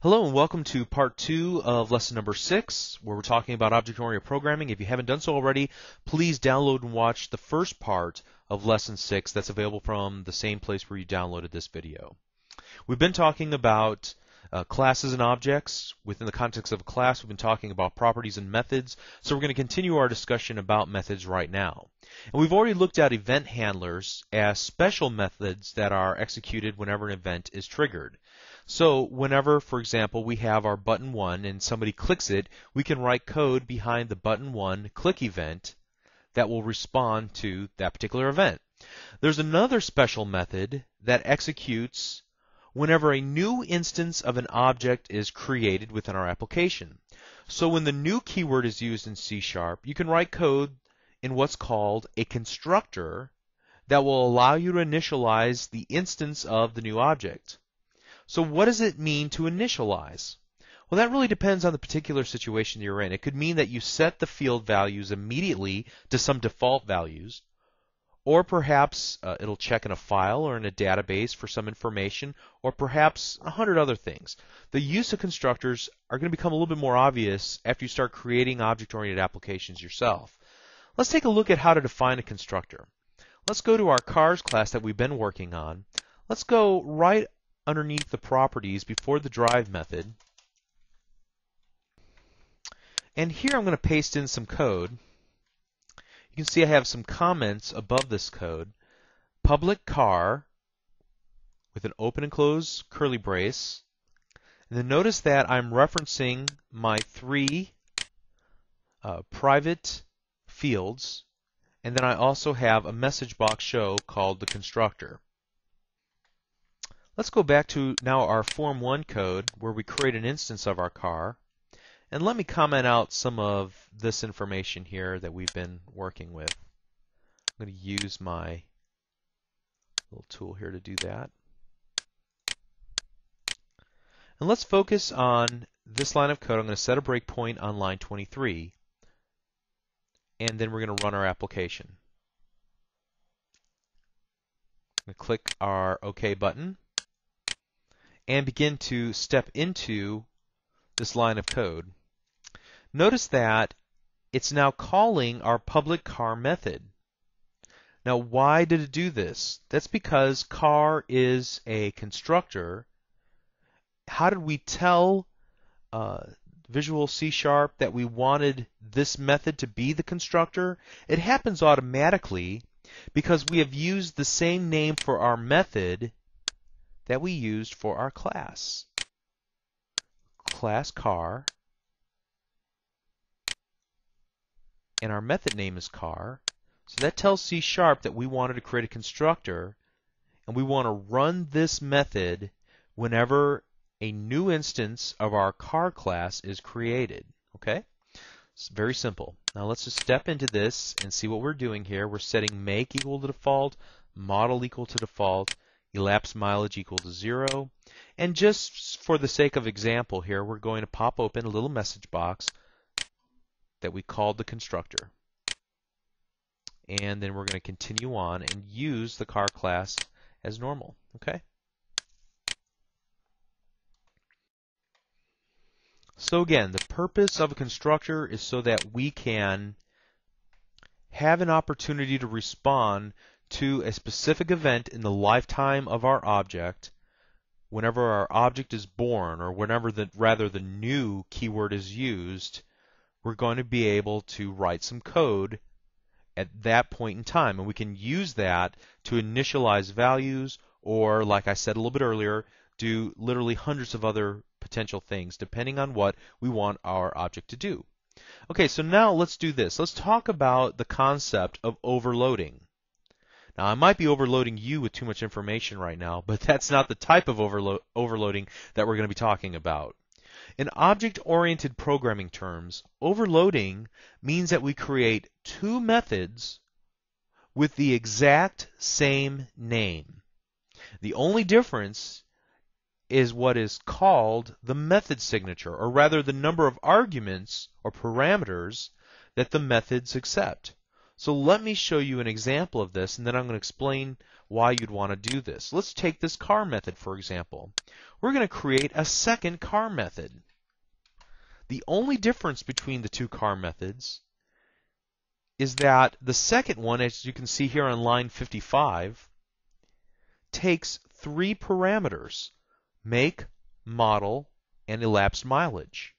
Hello and welcome to part 2 of lesson number 6, where we're talking about object-oriented programming. If you haven't done so already, please download and watch the first part of lesson 6 that's available from the same place where you downloaded this video. We've been talking about classes and objects. Within the context of a class, we've been talking about properties and methods, so we're going to continue our discussion about methods right now. And we've already looked at event handlers as special methods that are executed whenever an event is triggered. So whenever, for example, we have our button 1 and somebody clicks it, we can write code behind the button 1 click event that will respond to that particular event. There's another special method that executes whenever a new instance of an object is created within our application. So when the new keyword is used in C#, you can write code in what's called a constructor that will allow you to initialize the instance of the new object. So what does it mean to initialize? Well, that really depends on the particular situation you're in. It could mean that you set the field values immediately to some default values, or perhaps it'll check in a file or in a database for some information, or perhaps 100 other things. The use of constructors are going to become a little bit more obvious after you start creating object-oriented applications yourself. Let's take a look at how to define a constructor. Let's go to our cars class that we've been working on. Let's go right underneath the properties before the drive method. And here I'm going to paste in some code. You can see I have some comments above this code. Public car with an open and close curly brace. And then notice that I'm referencing my 3 private fields. And then I also have a message box show called the constructor. Let's go back to now our Form 1 code where we create an instance of our car. And let me comment out some of this information here that we've been working with. I'm going to use my little tool here to do that. And let's focus on this line of code. I'm going to set a breakpoint on line 23. And then we're going to run our application. I'm going to click our OK button and begin to step into this line of code. Notice that it's now calling our public car method. Now, why did it do this? That's because car is a constructor. How did we tell Visual C# that we wanted this method to be the constructor? It happens automatically because we have used the same name for our method that we used for our class. Class car, and our method name is car. So that tells C# that we wanted to create a constructor, and we want to run this method whenever a new instance of our car class is created. Okay? It's very simple. Now let's just step into this and see what we're doing here. We're setting make equal to default, model equal to default, elapsed mileage equal to 0. And just for the sake of example here, we're going to pop open a little message box that we called the constructor. And then we're going to continue on and use the car class as normal. Okay? So again, the purpose of a constructor is so that we can have an opportunity to respond to a specific event in the lifetime of our object whenever our object is born, or whenever the new keyword is used. We're going to be able to write some code at that point in time, and we can use that to initialize values, or like I said a little bit earlier, do literally hundreds of other potential things depending on what we want our object to do. Okay, so now let's do this. Let's talk about the concept of overloading. Now, I might be overloading you with too much information right now, but that's not the type of overloading that we're going to be talking about. In object-oriented programming terms, overloading means that we create 2 methods with the exact same name. The only difference is what is called the method signature, or rather the number of arguments or parameters that the methods accept. So let me show you an example of this, and then I'm going to explain why you'd want to do this. Let's take this car method, for example. We're going to create a second car method. The only difference between the two car methods is that the second one, as you can see here on line 55, takes 3 parameters: make, model, and elapsed mileage.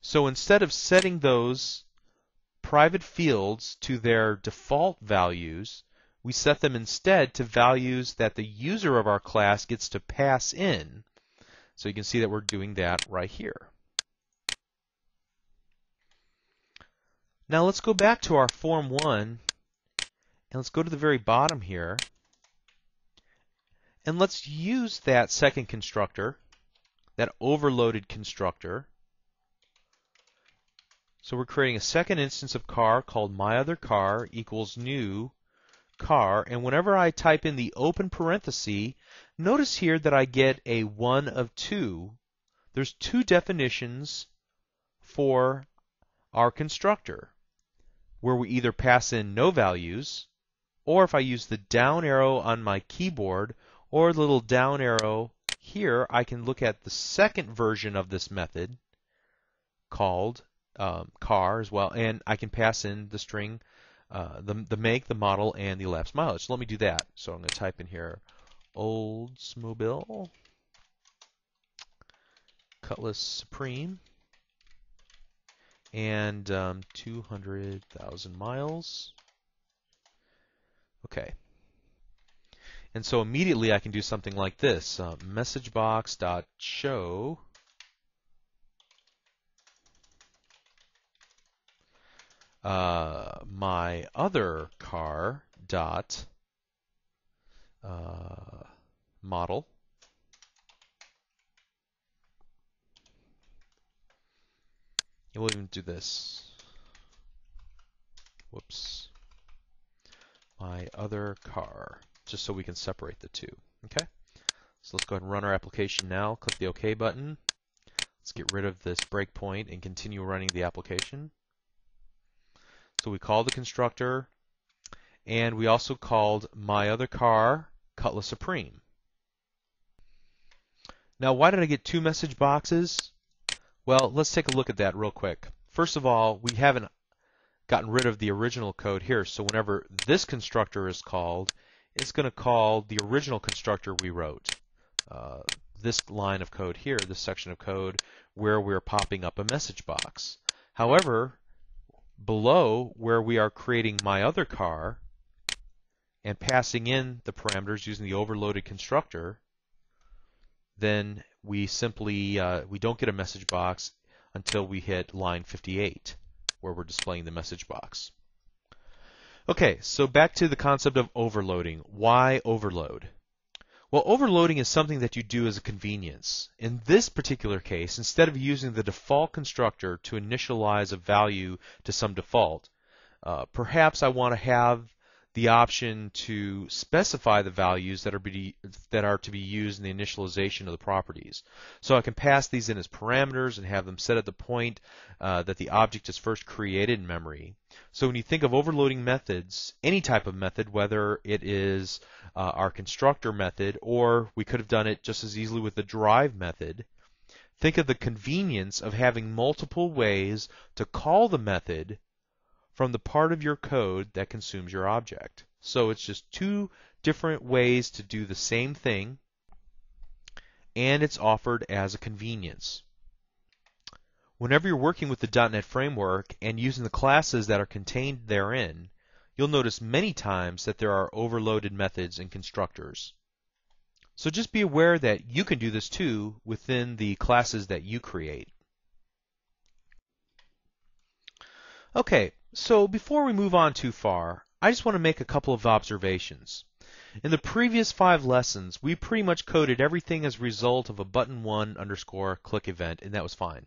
So instead of setting those private fields to their default values, we set them instead to values that the user of our class gets to pass in. So you can see that we're doing that right here. Now let's go back to our Form 1, and let's go to the very bottom here, and let's use that second constructor, that overloaded constructor. So we're creating a second instance of car called myOtherCar equals new car, and whenever I type in the open parenthesis, notice here that I get a 1 of 2. There's 2 definitions for our constructor, where we either pass in no values, or if I use the down arrow on my keyboard or the little down arrow here, I can look at the second version of this method called car as well, and I can pass in the string, the make, the model, and the elapsed mileage. So let me do that. So I'm going to type in here Oldsmobile Cutlass Supreme and 200,000 miles. Okay. And so immediately I can do something like this: messagebox.show my other car dot model, and we'll even do this. Whoops. My other car, just so we can separate the two. Okay. So let's go ahead and run our application now. Click the OK button. Let's get rid of this breakpoint and continue running the application. So we called the constructor, and we also called myOtherCar Cutlass Supreme. Now, why did I get 2 message boxes? Well, let's take a look at that real quick. First of all, we haven't gotten rid of the original code here, so whenever this constructor is called, it's going to call the original constructor we wrote. This line of code here, this section of code, where we're popping up a message box. However, below where we are creating myOtherCar and passing in the parameters using the overloaded constructor, then we simply we don't get a message box until we hit line 58, where we're displaying the message box. Okay, so back to the concept of overloading. Why overload? Well, overloading is something that you do as a convenience. In this particular case, instead of using the default constructor to initialize a value to some default, perhaps I want to have the option to specify the values that are to be used in the initialization of the properties. So I can pass these in as parameters and have them set at the point that the object is first created in memory. So when you think of overloading methods, any type of method, whether it is our constructor method, or we could have done it just as easily with the drive method, think of the convenience of having multiple ways to call the method from the part of your code that consumes your object. So it's just 2 different ways to do the same thing, and it's offered as a convenience. Whenever you're working with the .NET Framework and using the classes that are contained therein, you'll notice many times that there are overloaded methods and constructors. So just be aware that you can do this too within the classes that you create. Okay, so before we move on too far, I just want to make a couple of observations. In the previous 5 lessons, we pretty much coded everything as a result of a button1_click event, and that was fine.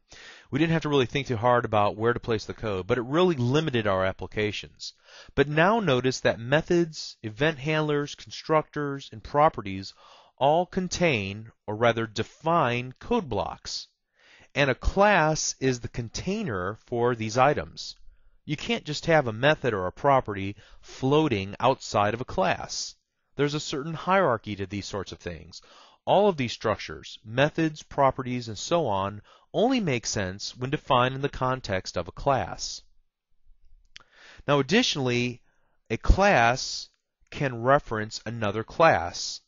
We didn't have to really think too hard about where to place the code, but it really limited our applications. But now notice that methods, event handlers, constructors, and properties all contain, or rather define, code blocks. And a class is the container for these items. You can't just have a method or a property floating outside of a class. There's a certain hierarchy to these sorts of things. All of these structures, methods, properties, and so on, only make sense when defined in the context of a class. Now additionally, a class can reference another class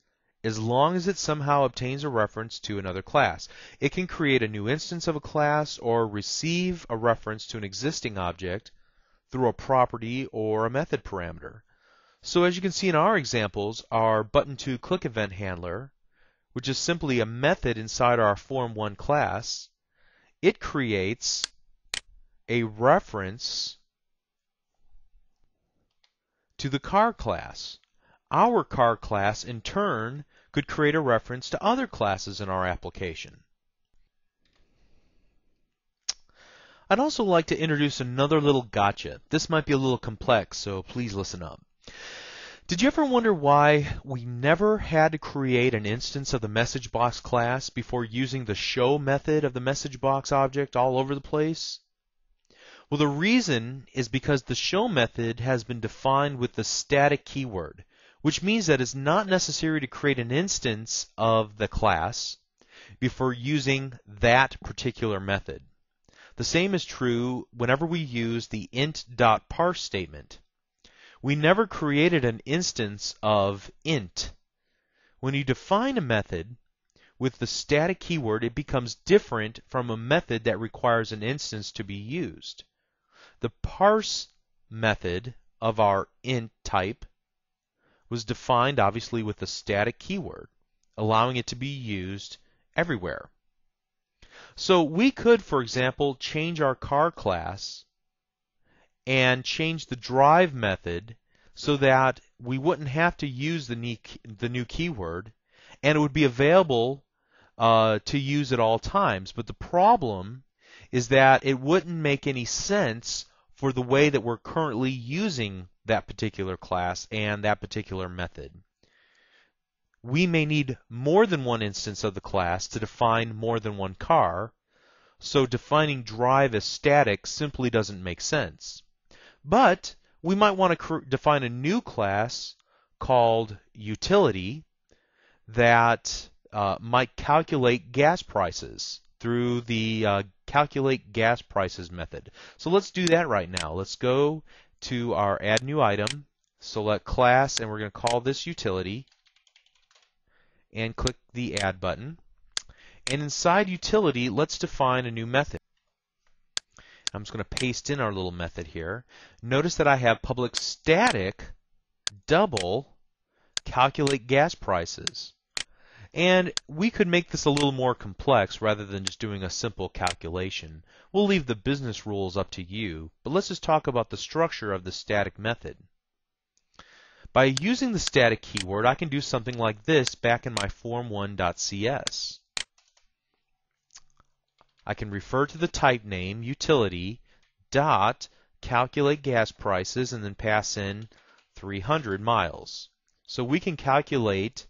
as long as it somehow obtains a reference to another class. It can create a new instance of a class or receive a reference to an existing object through a property or a method parameter. So as you can see in our examples, our button2click event handler, which is simply a method inside our form1 class, it creates a reference to the car class. Our car class, in turn, could create a reference to other classes in our application. I'd also like to introduce another little gotcha. This might be a little complex, so please listen up. Did you ever wonder why we never had to create an instance of the MessageBox class before using the show method of the MessageBox object all over the place? Well, the reason is because the show method has been defined with the static keyword, which means that it's not necessary to create an instance of the class before using that particular method. The same is true whenever we use the int.parse statement. We never created an instance of int. When you define a method with the static keyword, it becomes different from a method that requires an instance to be used. The parse method of our int type was defined obviously with the static keyword, allowing it to be used everywhere. So we could, for example, change our car class and change the drive method so that we wouldn't have to use the new keyword, and it would be available to use at all times. But the problem is that it wouldn't make any sense for the way that we're currently using that particular class and that particular method. We may need more than one instance of the class to define more than one car, so defining drive as static simply doesn't make sense. But we might want to define a new class called utility that might calculate gas prices through the calculate gas prices method. So let's do that right now. Let's go to our add new item, select class, and we're going to call this utility, and click the add button. And inside utility, let's define a new method. I'm just going to paste in our little method here. Notice that I have public static double calculate gas prices. And we could make this a little more complex rather than just doing a simple calculation. We'll leave the business rules up to you, but let's just talk about the structure of the static method. By using the static keyword, I can do something like this back in my form1.cs. I can refer to the type name utility dot calculate gas prices and then pass in 300 miles. So we can calculate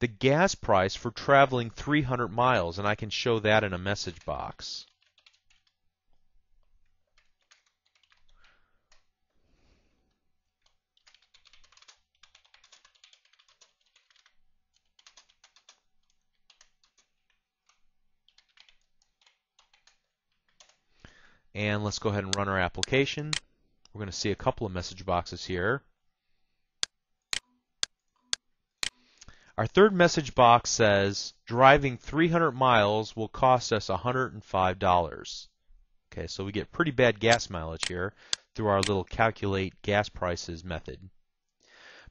the gas price for traveling 300 miles, and I can show that in a message box. And let's go ahead and run our application. We're going to see a couple of message boxes here. Our third message box says driving 300 miles will cost us $105. Okay, so we get pretty bad gas mileage here through our little calculate gas prices method.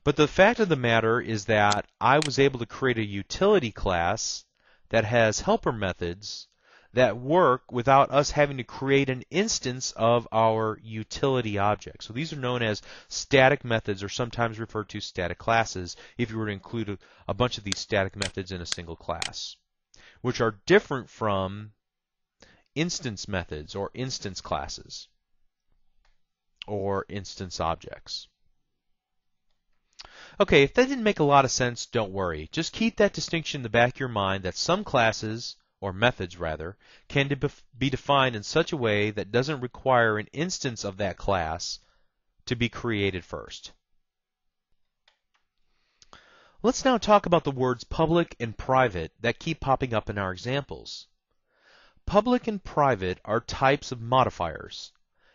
But the fact of the matter is that I was able to create a utility class that has helper methods that work without us having to create an instance of our utility object. So these are known as static methods, or sometimes referred to static classes, if you were to include a bunch of these static methods in a single class, which are different from instance methods or instance classes or instance objects. Okay, if that didn't make a lot of sense, don't worry. Just keep that distinction in the back of your mind that some classes or methods rather, can be defined in such a way that doesn't require an instance of that class to be created first. Let's now talk about the words public and private that keep popping up in our examples. Public and private are types of modifiers,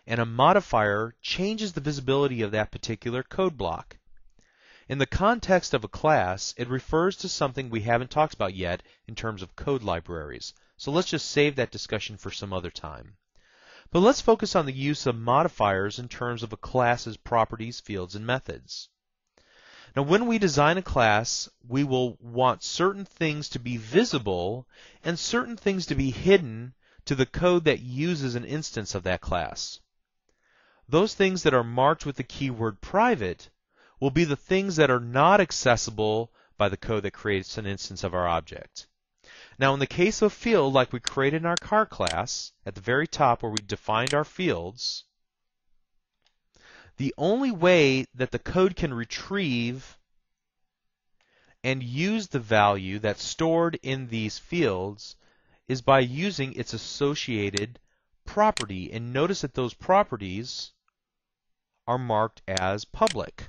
and a modifier changes the visibility of that particular code block. In the context of a class, it refers to something we haven't talked about yet in terms of code libraries, so let's just save that discussion for some other time. But let's focus on the use of modifiers in terms of a class's properties, fields, and methods. Now, when we design a class, we will want certain things to be visible and certain things to be hidden to the code that uses an instance of that class. Those things that are marked with the keyword private will be the things that are not accessible by the code that creates an instance of our object. Now, in the case of a field like we created in our car class, at the very top where we defined our fields, the only way that the code can retrieve and use the value that's stored in these fields is by using its associated property. And notice that those properties are marked as public.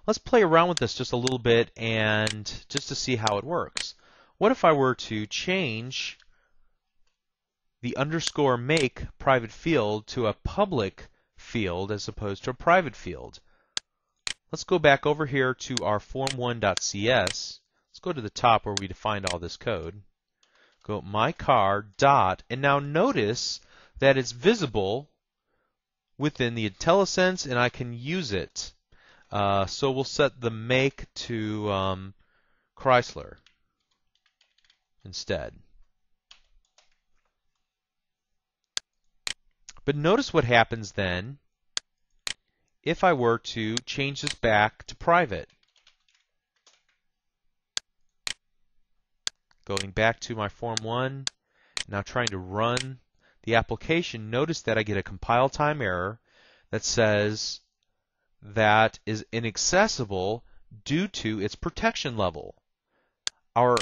Let's play around with this just a little bit and just to see how it works. What if I were to change the underscore make private field to a public field as opposed to a private field? Let's go back over here to our form1.cs. Let's go to the top where we defined all this code. Go my car dot, and now notice that it's visible within the IntelliSense, and I can use it. So we'll set the make to Chrysler instead. But notice what happens then if I were to change this back to private. Going back to my Form1, now trying to run the application, notice that I get a compile time error that says that is inaccessible due to its protection level. Our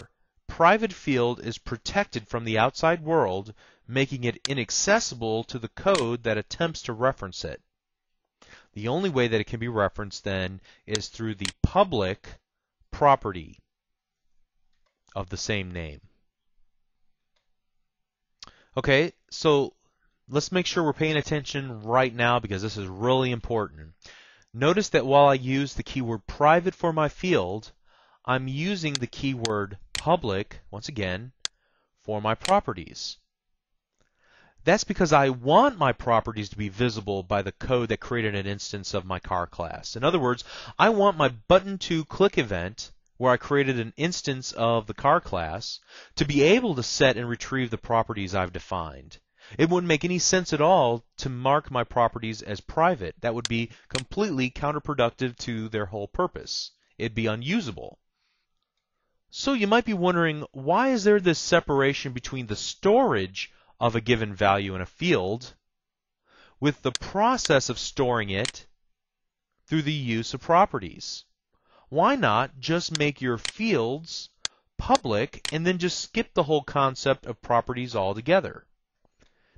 private field is protected from the outside world, making it inaccessible to the code that attempts to reference it. The only way that it can be referenced then is through the public property of the same name. Okay, so let's make sure we're paying attention right now because this is really important. Notice that while I use the keyword private for my field, I'm using the keyword public, once again, for my properties. That's because I want my properties to be visible by the code that created an instance of my car class. In other words, I want my button to click event, where I created an instance of the car class, to be able to set and retrieve the properties I've defined. It wouldn't make any sense at all to mark my properties as private. That would be completely counterproductive to their whole purpose. It'd be unusable. So you might be wondering, why is there this separation between the storage of a given value in a field with the process of storing it through the use of properties? Why not just make your fields public and then just skip the whole concept of properties altogether?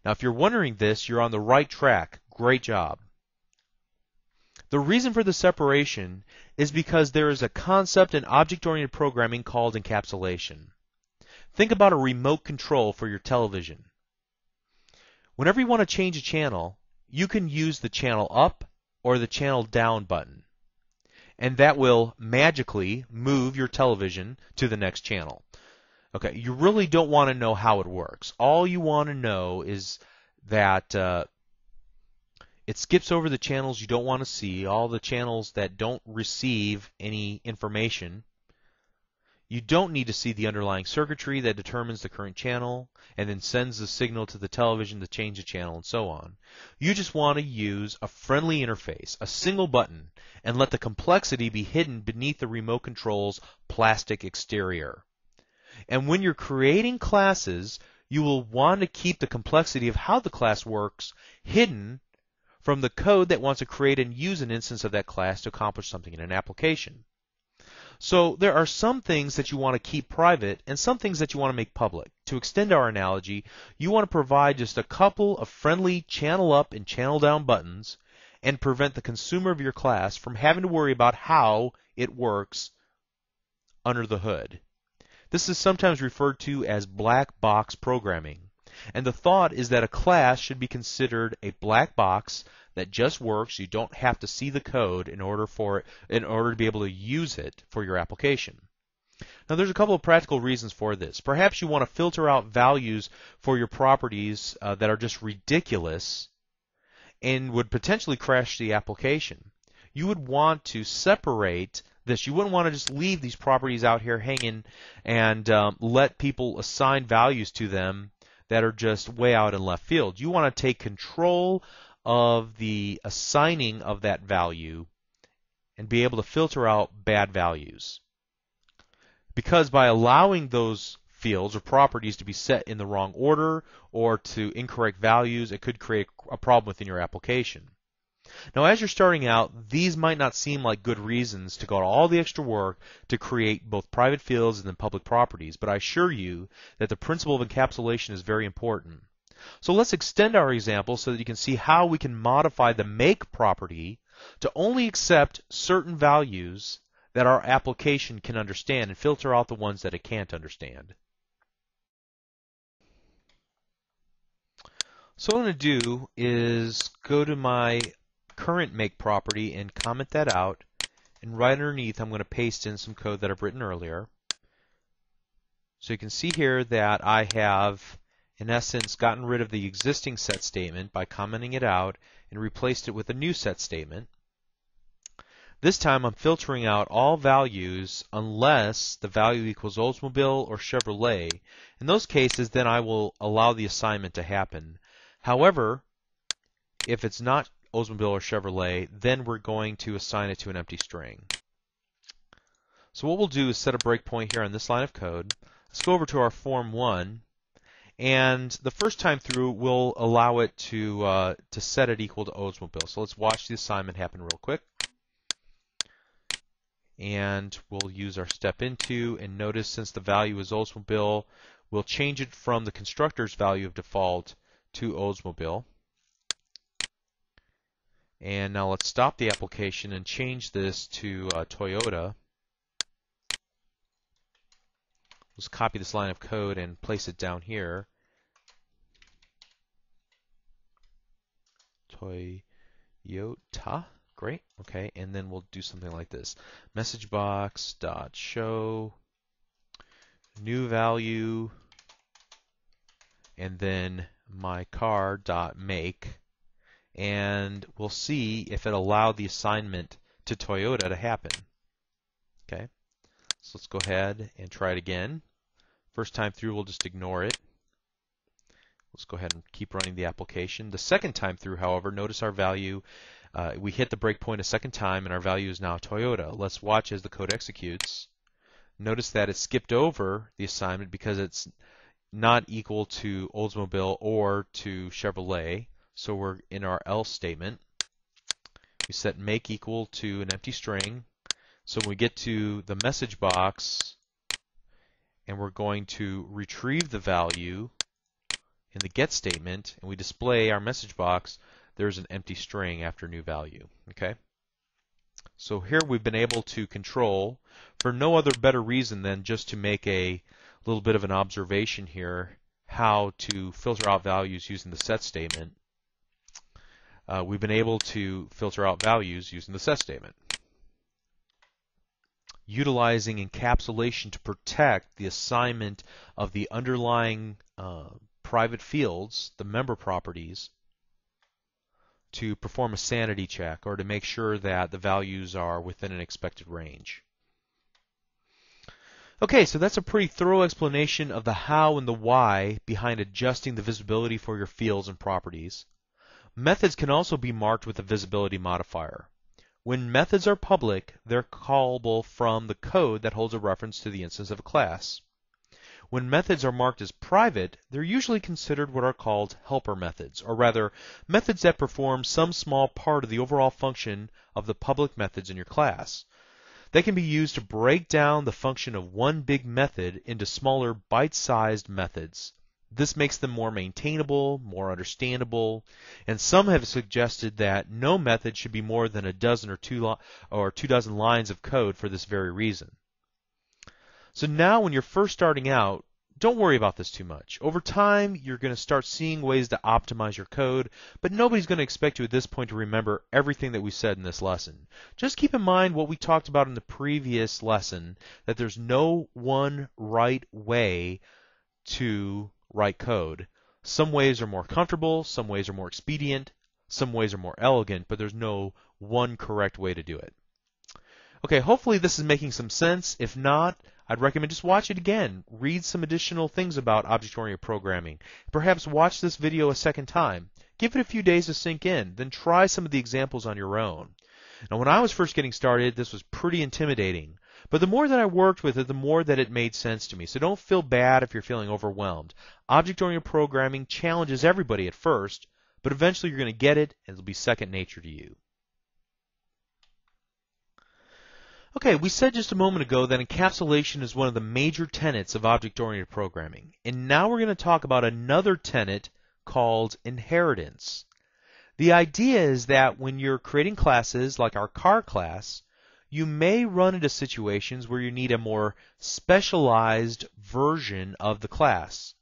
Now, if you're wondering this, you're on the right track. Great job. The reason for the separation is because there is a concept in object-oriented programming called encapsulation. Think about a remote control for your television. Whenever you want to change a channel, you can use the channel up or the channel down button, and that will magically move your television to the next channel. Okay, you really don't want to know how it works. All you want to know is that it skips over the channels you don't want to see, all the channels that don't receive any information. You don't need to see the underlying circuitry that determines the current channel and then sends the signal to the television to change the channel and so on. You just want to use a friendly interface, a single button, and let the complexity be hidden beneath the remote control's plastic exterior. And when you're creating classes, you will want to keep the complexity of how the class works hidden from the code that wants to create and use an instance of that class to accomplish something in an application. So there are some things that you want to keep private and some things that you want to make public. To extend our analogy, you want to provide just a couple of friendly channel up and channel down buttons and prevent the consumer of your class from having to worry about how it works under the hood. This is sometimes referred to as black box programming. And the thought is that a class should be considered a black box that just works. You don't have to see the code in order to be able to use it for your application. Now there's a couple of practical reasons for this. Perhaps you want to filter out values for your properties that are just ridiculous and would potentially crash the application. You would want to separate this. You wouldn't want to just leave these properties out here hanging and let people assign values to them that are just way out in left field. You want to take control of the assigning of that value and be able to filter out bad values. Because by allowing those fields or properties to be set in the wrong order or to incorrect values, it could create a problem within your application. Now, as you're starting out, these might not seem like good reasons to go to all the extra work to create both private fields and then public properties, but I assure you that the principle of encapsulation is very important. So let's extend our example so that you can see how we can modify the make property to only accept certain values that our application can understand and filter out the ones that it can't understand. So what I'm going to do is go to my current make property and comment that out, and right underneath I'm going to paste in some code that I've written earlier. So you can see here that I have in essence gotten rid of the existing set statement by commenting it out and replaced it with a new set statement. This time I'm filtering out all values unless the value equals Oldsmobile or Chevrolet. In those cases, then I will allow the assignment to happen. However, if it's not Oldsmobile or Chevrolet, then we're going to assign it to an empty string. So what we'll do is set a breakpoint here on this line of code. Let's go over to our form 1, and the first time through we'll allow it to set it equal to Oldsmobile. So let's watch the assignment happen real quick. And we'll use our step into, and notice since the value is Oldsmobile, we'll change it from the constructor's value of default to Oldsmobile. And now let's stop the application and change this to Toyota. Let's copy this line of code and place it down here. Toyota. Great. Okay, and then we'll do something like this. Message box dot show new value, and then my car dot make, and we'll see if it allowed the assignment to Toyota to happen. Okay, so let's go ahead and try it again. First time through, we'll just ignore it. Let's go ahead and keep running the application. The second time through, however, notice our value. We hit the breakpoint a second time, and our value is now Toyota. Let's watch as the code executes. Notice that it skipped over the assignment because it's not equal to Oldsmobile or to Chevrolet. So we're in our else statement. We set make equal to an empty string. So when we get to the message box, and we're going to retrieve the value in the get statement, and we display our message box, there's an empty string after new value. Okay? So here we've been able to control, for no other better reason than just to make a little bit of an observation here, how to filter out values using the set statement. We've been able to filter out values using the set statement. Utilizing encapsulation to protect the assignment of the underlying private fields, the member properties, to perform a sanity check or to make sure that the values are within an expected range. Okay, so that's a pretty thorough explanation of the how and the why behind adjusting the visibility for your fields and properties. Methods can also be marked with a visibility modifier. When methods are public, they're callable from the code that holds a reference to the instance of a class. When methods are marked as private, they're usually considered what are called helper methods, or rather, methods that perform some small part of the overall function of the public methods in your class. They can be used to break down the function of one big method into smaller bite-sized methods. This makes them more maintainable, more understandable, and some have suggested that no method should be more than a dozen or two dozen lines of code for this very reason. So now when you're first starting out, don't worry about this too much. Over time, you're going to start seeing ways to optimize your code, but nobody's going to expect you at this point to remember everything that we said in this lesson. Just keep in mind what we talked about in the previous lesson, that there's no one right way to write code. Some ways are more comfortable, some ways are more expedient, some ways are more elegant, but there's no one correct way to do it. Okay, hopefully this is making some sense. If not, I'd recommend just watch it again. Read some additional things about object-oriented programming. Perhaps watch this video a second time. Give it a few days to sink in, then try some of the examples on your own. Now, when I was first getting started, this was pretty intimidating. But the more that I worked with it, the more that it made sense to me. So don't feel bad if you're feeling overwhelmed. Object-oriented programming challenges everybody at first, but eventually you're going to get it, and it'll be second nature to you. Okay, we said just a moment ago that encapsulation is one of the major tenets of object-oriented programming. And now we're going to talk about another tenet called inheritance. The idea is that when you're creating classes like our car class, you may run into situations where you need a more specialized version of the class.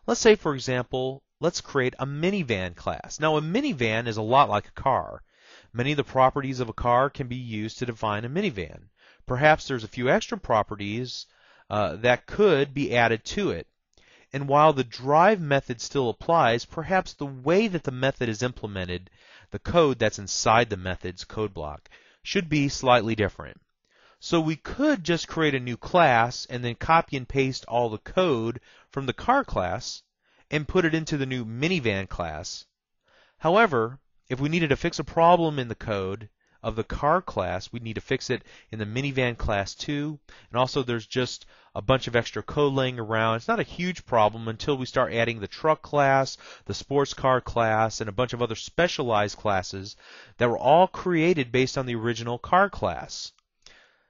Let's say, for example, let's create a minivan class. Now, a minivan is a lot like a car. Many of the properties of a car can be used to define a minivan. Perhaps there's a few extra properties that could be added to it. And while the drive method still applies, perhaps the way that the method is implemented, the code that's inside the method's code block, should be slightly different. So we could just create a new class and then copy and paste all the code from the car class and put it into the new minivan class. However, if we needed to fix a problem in the code of the car class, we need to fix it in the minivan class too. And also there's just a bunch of extra code laying around. It's not a huge problem until we start adding the truck class, the sports car class, and a bunch of other specialized classes that were all created based on the original car class.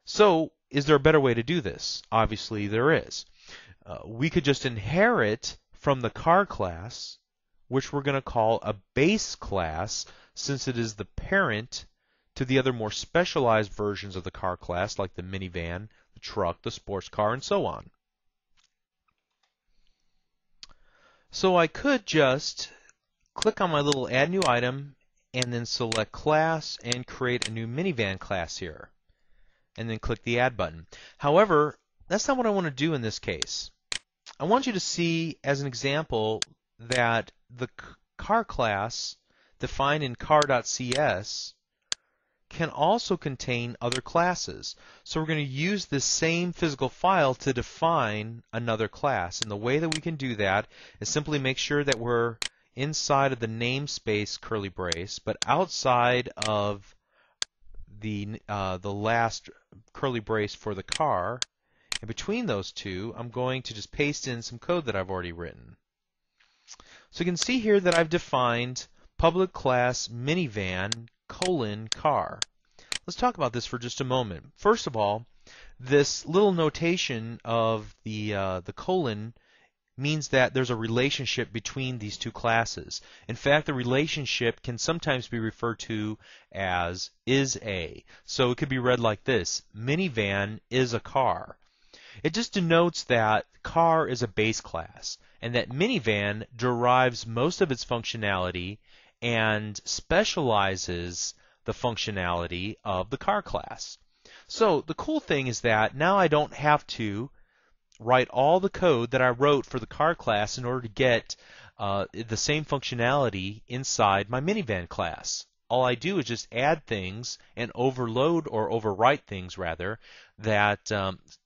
So is there a better way to do this? Obviously there is. We could just inherit from the car class, which we're going to call a base class, since it is the parent to the other more specialized versions of the car class, like the minivan, the truck, the sports car, and so on. So I could just click on my little Add New Item and then select Class and create a new minivan class here. And then click the Add button. However, that's not what I want to do in this case. I want you to see as an example that the car class defined in car.cs can also contain other classes. So we're going to use this same physical file to define another class. And the way that we can do that is simply make sure that we're inside of the namespace curly brace, but outside of the last curly brace for the car. And between those two, I'm going to just paste in some code that I've already written. So you can see here that I've defined public class minivan car. Let's talk about this for just a moment. First of all, this little notation of the colon means that there's a relationship between these two classes. In fact, the relationship can sometimes be referred to as is a. So it could be read like this: minivan is a car. It just denotes that car is a base class and that minivan derives most of its functionality and specializes the functionality of the car class. So the cool thing is that now I don't have to write all the code that I wrote for the car class in order to get the same functionality inside my minivan class. All I do is just add things and overload or overwrite things rather that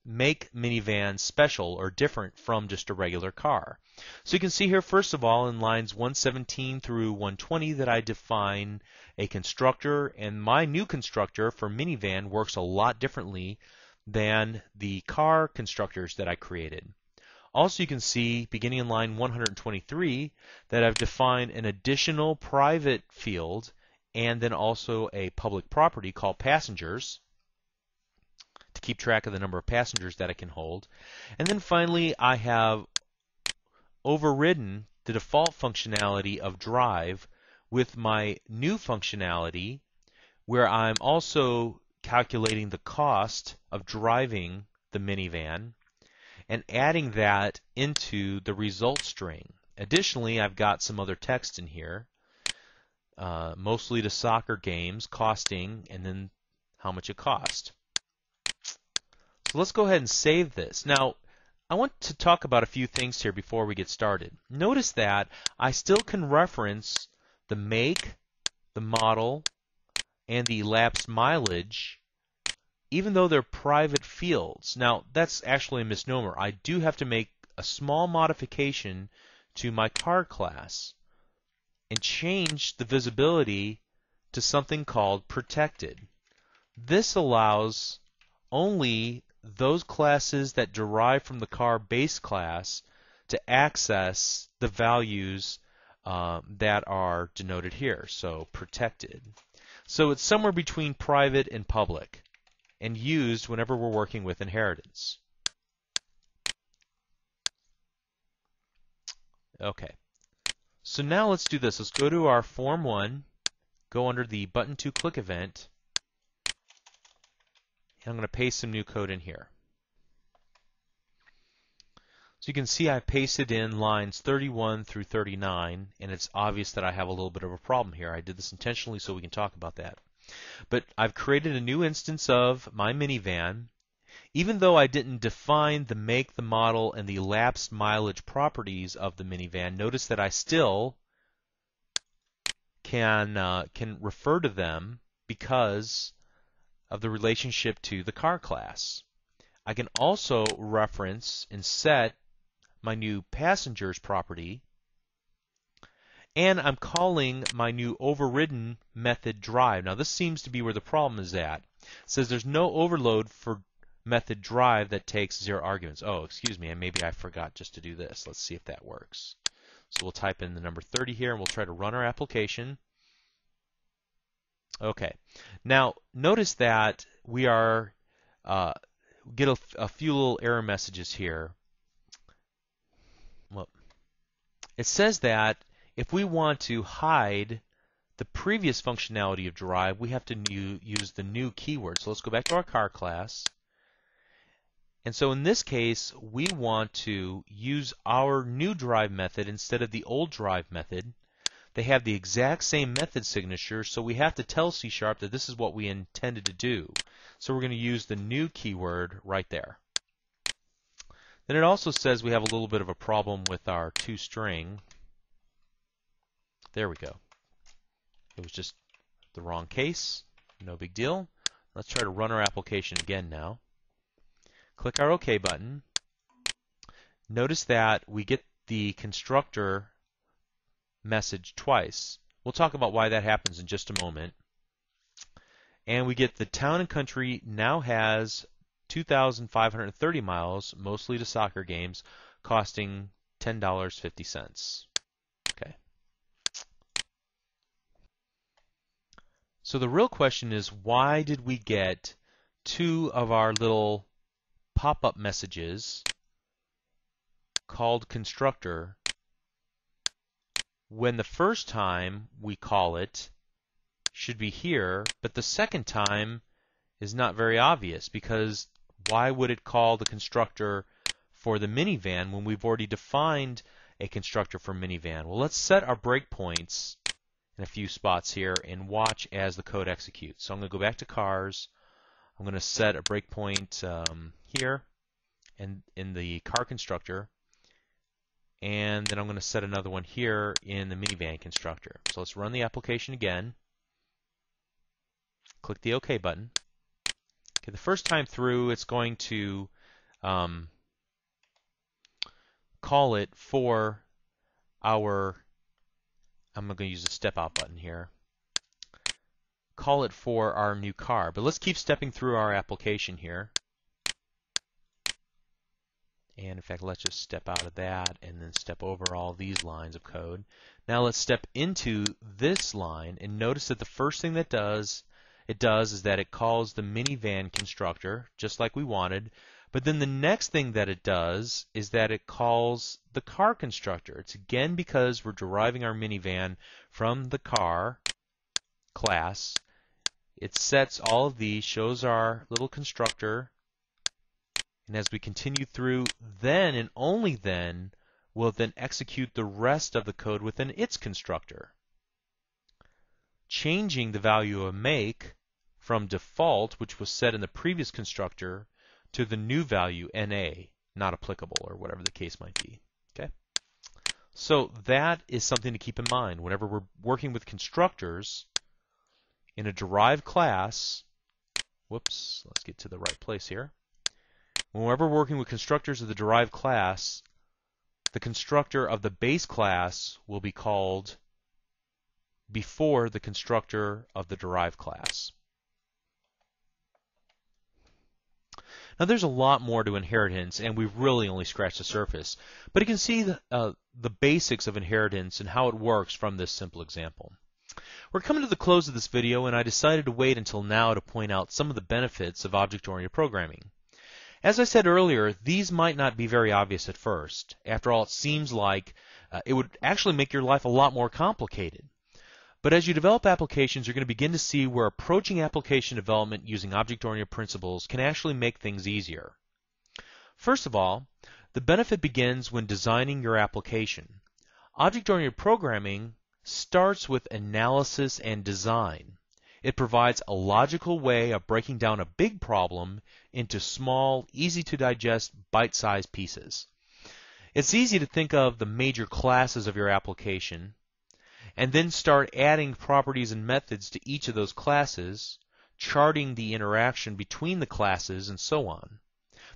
make minivan special or different from just a regular car. So you can see here first of all in lines 117 through 120 that I define a constructor, and my new constructor for minivan works a lot differently than the car constructors that I created. Also you can see beginning in line 123 that I've defined an additional private field and then also a public property called passengers to keep track of the number of passengers that it can hold. And then finally, I have overridden the default functionality of drive with my new functionality, where I'm also calculating the cost of driving the minivan and adding that into the result string. Additionally, I've got some other text in here, mostly to soccer games, costing, and then how much it cost. So let's go ahead and save this. Now, I want to talk about a few things here before we get started. Notice that I still can reference the make, the model, and the elapsed mileage, even though they're private fields. Now, that's actually a misnomer. I do have to make a small modification to my car class and change the visibility to something called protected. This allows only those classes that derive from the car base class to access the values that are denoted here, so protected. So it's somewhere between private and public, and used whenever we're working with inheritance. Okay, so now let's do this. Let's go to our Form 1, go under the Button to Click event, and I'm going to paste some new code in here. So you can see I pasted in lines 31 through 39, and it's obvious that I have a little bit of a problem here. I did this intentionally so we can talk about that. But I've created a new instance of my minivan. Even though I didn't define the make, the model, and the elapsed mileage properties of the minivan, notice that I still can refer to them because of the relationship to the car class. I can also reference and set my new passengers property, and I'm calling my new overridden method drive. Now this seems to be where the problem is at. It says there's no overload for method drive that takes 0 arguments. Oh, excuse me, and maybe I forgot just to do this. Let's see if that works. So we'll type in the number 30 here, and we'll try to run our application. Okay, now notice that we are get a few little error messages here. Well, it says that if we want to hide the previous functionality of drive, we have to use the new keyword. So let's go back to our car class. And so in this case, we want to use our new drive method instead of the old drive method. They have the exact same method signature, so we have to tell C# that this is what we intended to do. So we're going to use the new keyword right there. Then it also says we have a little bit of a problem with our toString. There we go. It was just the wrong case. No big deal. Let's try to run our application again now. Click our OK button. Notice that we get the constructor message twice. We'll talk about why that happens in just a moment. And we get the town and country now has 2,530 miles, mostly to soccer games, costing $10.50. Okay. So the real question is, why did we get 2 of our little pop-up messages called constructor when the first time we call it should be here, but the second time is not very obvious, because why would it call the constructor for the minivan when we've already defined a constructor for minivan? Well, let's set our breakpoints in a few spots here and watch as the code executes. So I'm going to go back to cars. I'm going to set a breakpoint here and in the car constructor, and then I'm going to set another one here in the minivan constructor. So let's run the application again. Click the OK button. Okay, the first time through, it's going to call it for our, I'm going to use the step out button here, call it for our new car. But let's keep stepping through our application here. And in fact, let's just step out of that and then step over all these lines of code. Now let's step into this line and notice that the first thing that does, it does is that it calls the minivan constructor, just like we wanted. But then the next thing that it does is that it calls the car constructor. It's again because we're deriving our minivan from the car class. It sets all of these, shows our little constructor, and as we continue through, then and only then will it then execute the rest of the code within its constructor, changing the value of make from default, which was set in the previous constructor, to the new value NA, not applicable, or whatever the case might be. Okay? So that is something to keep in mind. Whenever we're working with constructors in a derived class, whoops, let's get to the right place here. Whenever we're working with constructors of the derived class, the constructor of the base class will be called before the constructor of the derived class. Now there's a lot more to inheritance, and we've really only scratched the surface. But you can see the basics of inheritance and how it works from this simple example. We're coming to the close of this video, and I decided to wait until now to point out some of the benefits of object-oriented programming. As I said earlier, these might not be very obvious at first. After all, it seems like it would actually make your life a lot more complicated. But as you develop applications, you're going to begin to see where approaching application development using object-oriented principles can actually make things easier. First of all, the benefit begins when designing your application. Object-oriented programming starts with analysis and design. It provides a logical way of breaking down a big problem into small, easy-to-digest, bite-sized pieces. It's easy to think of the major classes of your application and then start adding properties and methods to each of those classes, charting the interaction between the classes, and so on.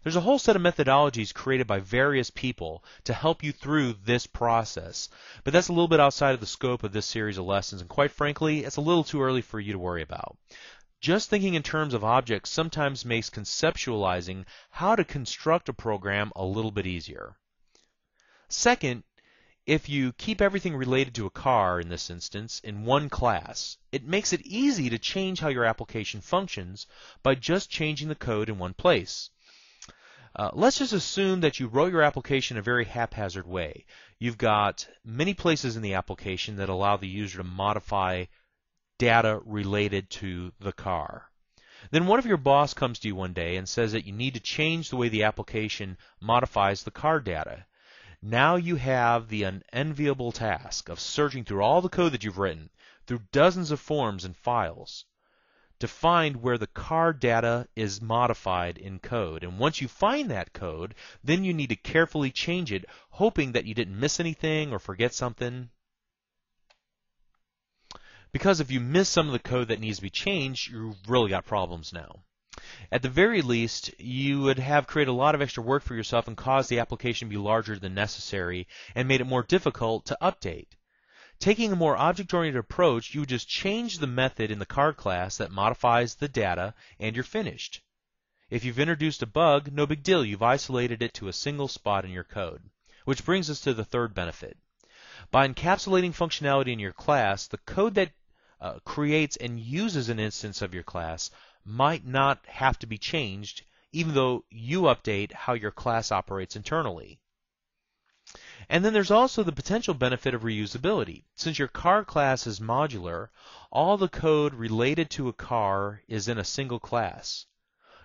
There's a whole set of methodologies created by various people to help you through this process, but that's a little bit outside of the scope of this series of lessons, and quite frankly, it's a little too early for you to worry about. Just thinking in terms of objects sometimes makes conceptualizing how to construct a program a little bit easier. Second, if you keep everything related to a car, in this instance, in one class, it makes it easy to change how your application functions by just changing the code in one place. Let's just assume that you wrote your application in a very haphazard way. You've got many places in the application that allow the user to modify data related to the car. Then one of your boss comes to you one day and says that you need to change the way the application modifies the car data. Now you have the unenviable task of searching through all the code that you've written, through dozens of forms and files, to find where the car data is modified in code. And once you find that code, then you need to carefully change it, hoping that you didn't miss anything or forget something. Because if you miss some of the code that needs to be changed, you've really got problems now. At the very least, you would have created a lot of extra work for yourself and caused the application to be larger than necessary and made it more difficult to update. Taking a more object-oriented approach, you would just change the method in the car class that modifies the data, and you're finished. If you've introduced a bug, no big deal. You've isolated it to a single spot in your code. Which brings us to the third benefit. By encapsulating functionality in your class, the code that creates and uses an instance of your class might not have to be changed, even though you update how your class operates internally. And then there's also the potential benefit of reusability. Since your car class is modular, all the code related to a car is in a single class.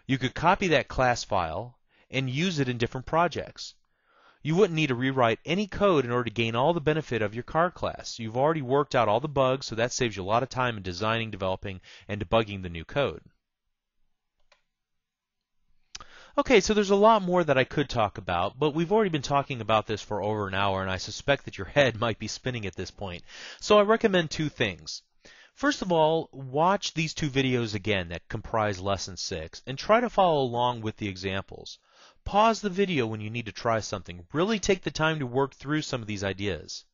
You could copy that class file and use it in different projects. You wouldn't need to rewrite any code in order to gain all the benefit of your car class. You've already worked out all the bugs, so that saves you a lot of time in designing, developing, and debugging the new code. Okay, so there's a lot more that I could talk about, but we've already been talking about this for over an hour, and I suspect that your head might be spinning at this point. So I recommend two things. First of all, watch these two videos again that comprise Lesson 6, and try to follow along with the examples. Pause the video when you need to try something. Really take the time to work through some of these ideas.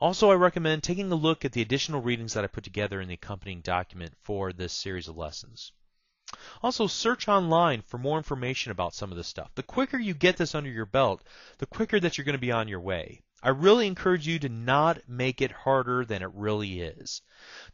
Also, I recommend taking a look at the additional readings that I put together in the accompanying document for this series of lessons. Also, search online for more information about some of this stuff. The quicker you get this under your belt, the quicker that you're going to be on your way. I really encourage you to not make it harder than it really is.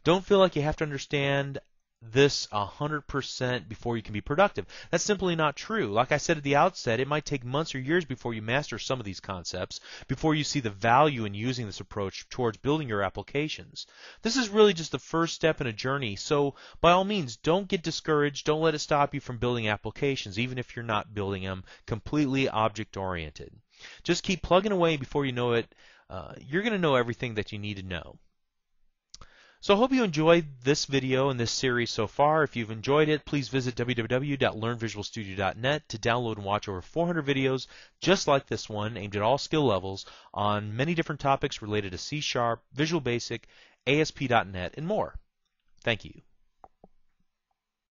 Don't feel like you have to understand this 100% before you can be productive. That's simply not true. Like I said at the outset, it might take months or years before you master some of these concepts, before you see the value in using this approach towards building your applications. This is really just the first step in a journey, so by all means, don't get discouraged. Don't let it stop you from building applications, even if you're not building them completely object-oriented. Just keep plugging away. Before you know it, you're going to know everything that you need to know. So I hope you enjoyed this video and this series so far. If you've enjoyed it, please visit www.learnvisualstudio.net to download and watch over 400 videos just like this one, aimed at all skill levels on many different topics related to C#, Visual Basic, ASP.NET, and more. Thank you.